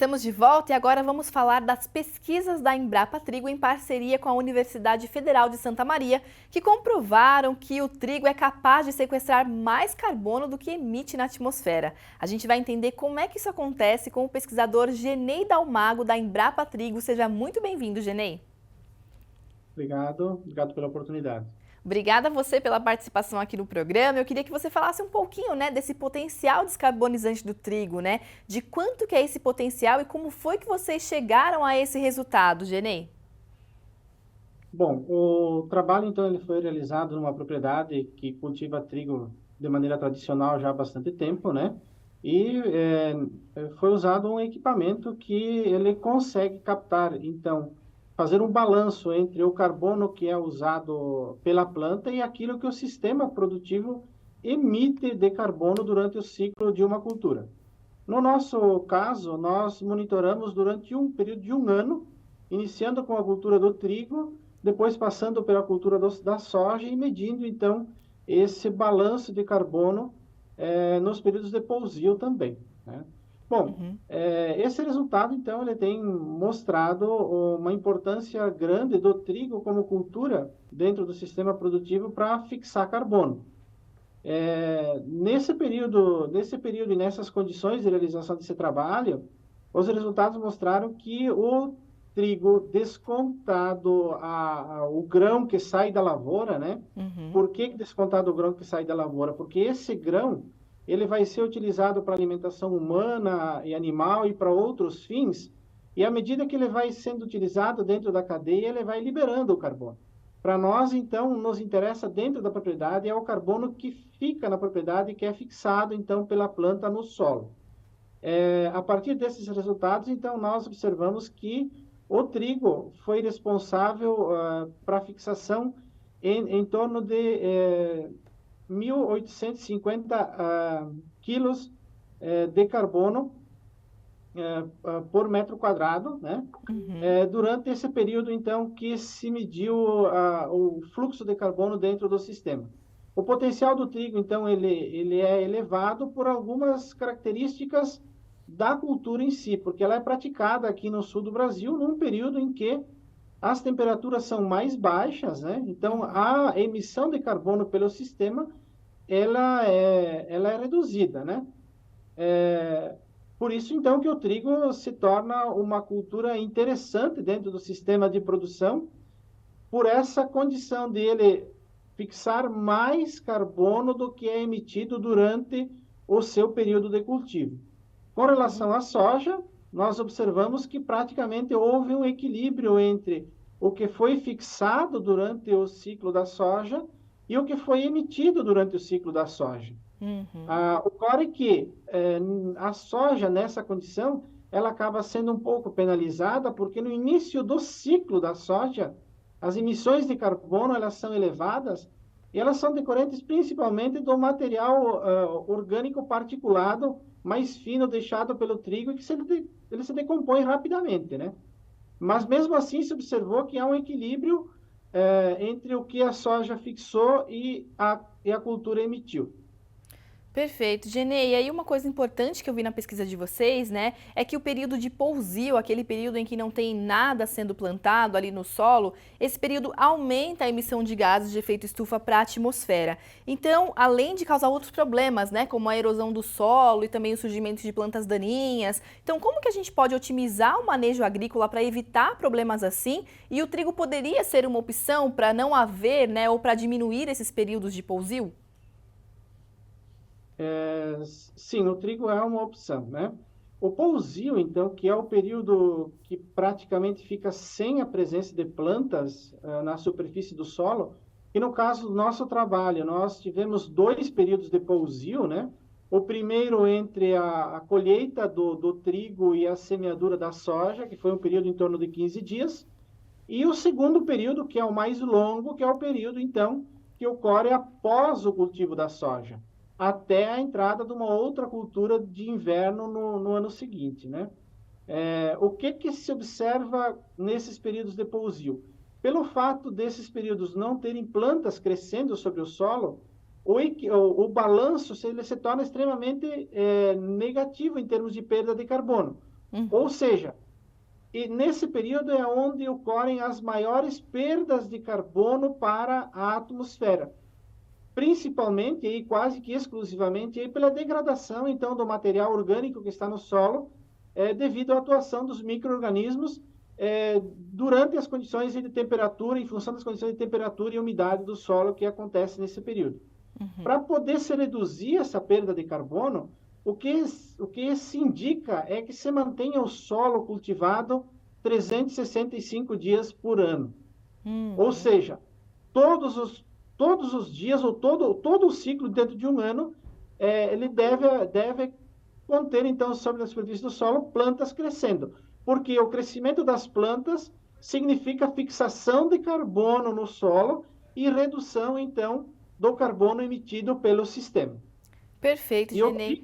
Estamos de volta e agora vamos falar das pesquisas da Embrapa Trigo em parceria com a Universidade Federal de Santa Maria, que comprovaram que o trigo é capaz de sequestrar mais carbono do que emite na atmosfera. A gente vai entender como é que isso acontece com o pesquisador Genei Dalmago, da Embrapa Trigo. Seja muito bem-vindo, Genei. Obrigado pela oportunidade. Obrigada a você pela participação aqui no programa. Eu queria que você falasse um pouquinho, desse potencial descarbonizante do trigo, de quanto que é esse potencial e como foi que vocês chegaram a esse resultado, Genei? Bom, o trabalho, então, ele foi realizado numa propriedade que cultiva trigo de maneira tradicional já há bastante tempo, né? E foi usado um equipamento que ele consegue captar, então, fazer um balanço entre o carbono que é usado pela planta e aquilo que o sistema produtivo emite de carbono durante o ciclo de uma cultura. No nosso caso, nós monitoramos durante um período de um ano, iniciando com a cultura do trigo, depois passando pela cultura da soja e medindo, então, esse balanço de carbono nos períodos de pousio também, né? Bom, esse resultado, então, ele tem mostrado uma importância grande do trigo como cultura dentro do sistema produtivo para fixar carbono. Nesse período e nessas condições de realização desse trabalho, os resultados mostraram que o trigo descontado o grão que sai da lavoura, né? Por que descontado o grão que sai da lavoura? Porque esse grão, ele vai ser utilizado para alimentação humana e animal e para outros fins, e à medida que ele vai sendo utilizado dentro da cadeia, ele vai liberando o carbono. Para nós, então, nos interessa dentro da propriedade é o carbono que fica na propriedade e que é fixado, então, pela planta no solo. A partir desses resultados, então, nós observamos que o trigo foi responsável para a fixação em torno de 1.850 quilos de carbono por metro quadrado, né? Durante esse período, então, que se mediu o fluxo de carbono dentro do sistema. O potencial do trigo, então, ele é elevado por algumas características da cultura em si, porque ela é praticada aqui no sul do Brasil num período em que as temperaturas são mais baixas, né? Então, a emissão de carbono pelo sistema, ela é reduzida, né? Por isso, então, que o trigo se torna uma cultura interessante dentro do sistema de produção, por essa condição de ele fixar mais carbono do que é emitido durante o seu período de cultivo. Com relação à soja, nós observamos que praticamente houve um equilíbrio entre o que foi fixado durante o ciclo da soja e o que foi emitido durante o ciclo da soja. Ocorre que a soja, nessa condição, ela acaba sendo um pouco penalizada, porque no início do ciclo da soja, as emissões de carbono elas são elevadas, e elas são decorrentes principalmente do material orgânico particulado mais fino deixado pelo trigo, que ele se decompõe rapidamente, né? Mas mesmo assim se observou que há um equilíbrio entre o que a soja fixou e a cultura emitiu. Perfeito, Genei. E aí uma coisa importante que eu vi na pesquisa de vocês, é que o período de pousio, aquele período em que não tem nada sendo plantado ali no solo, esse período aumenta a emissão de gases de efeito estufa para a atmosfera. Então, além de causar outros problemas, como a erosão do solo e também o surgimento de plantas daninhas. Então, como que a gente pode otimizar o manejo agrícola para evitar problemas assim? E o trigo poderia ser uma opção para não haver, ou para diminuir esses períodos de pousio? Sim, o trigo é uma opção, né? O pousio, então, que é o período que praticamente fica sem a presença de plantas na superfície do solo, e no caso do nosso trabalho, nós tivemos 2 períodos de pousio, né? O primeiro entre a colheita do trigo e a semeadura da soja, que foi um período em torno de 15 dias, e o segundo período, que é o mais longo, que é o período, então, que ocorre após o cultivo da soja, até a entrada de uma outra cultura de inverno no ano seguinte, né? O que se observa nesses períodos de pousio? Pelo fato desses períodos não terem plantas crescendo sobre o solo, o balanço ele se torna extremamente negativo em termos de perda de carbono. Ou seja, e nesse período é onde ocorrem as maiores perdas de carbono para a atmosfera, principalmente e quase que exclusivamente pela degradação então do material orgânico que está no solo, devido à atuação dos micro-organismos durante as condições de temperatura, em função das condições de temperatura e umidade do solo que acontece nesse período. Para poder se reduzir essa perda de carbono, o que se indica é que se mantenha o solo cultivado 365 dias por ano. Ou seja, todos os dias, ou todo o ciclo dentro de um ano, ele deve conter, então, sobre a superfície do solo, plantas crescendo. Porque o crescimento das plantas significa fixação de carbono no solo e redução, então, do carbono emitido pelo sistema. Perfeito, Genei.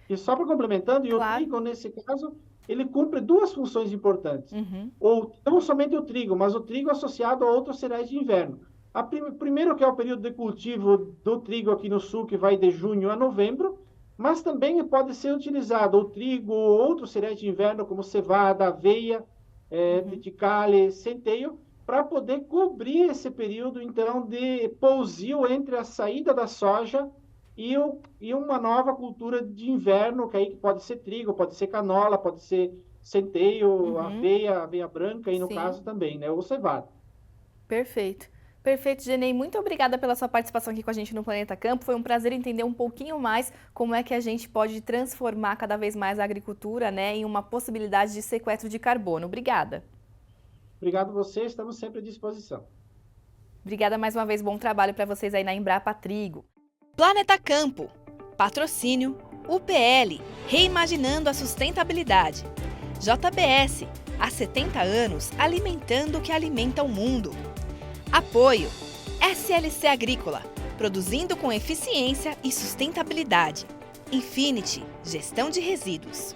E só para complementando, Claro. o trigo, nesse caso, ele cumpre duas funções importantes. Ou não somente o trigo, mas o trigo associado a outros cereais de inverno. Primeiro que é o período de cultivo do trigo aqui no sul, que vai de junho a novembro, mas também pode ser utilizado o trigo ou outros cereais de inverno, como cevada, aveia, triticale, centeio, para poder cobrir esse período, então, de pousio entre a saída da soja e uma nova cultura de inverno, que aí pode ser trigo, pode ser canola, pode ser centeio, aveia branca, e no caso também, né, ou cevada. Perfeito. Perfeito, Genei. Muito obrigada pela sua participação aqui com a gente no Planeta Campo. Foi um prazer entender um pouquinho mais como é que a gente pode transformar cada vez mais a agricultura, né, em uma possibilidade de sequestro de carbono. Obrigada. Obrigado a você, estamos sempre à disposição. Obrigada mais uma vez, bom trabalho para vocês aí na Embrapa Trigo. Planeta Campo. Patrocínio UPL, reimaginando a sustentabilidade. JBS, há 70 anos alimentando o que alimenta o mundo. Apoio SLC Agrícola, produzindo com eficiência e sustentabilidade. Infinity, gestão de resíduos.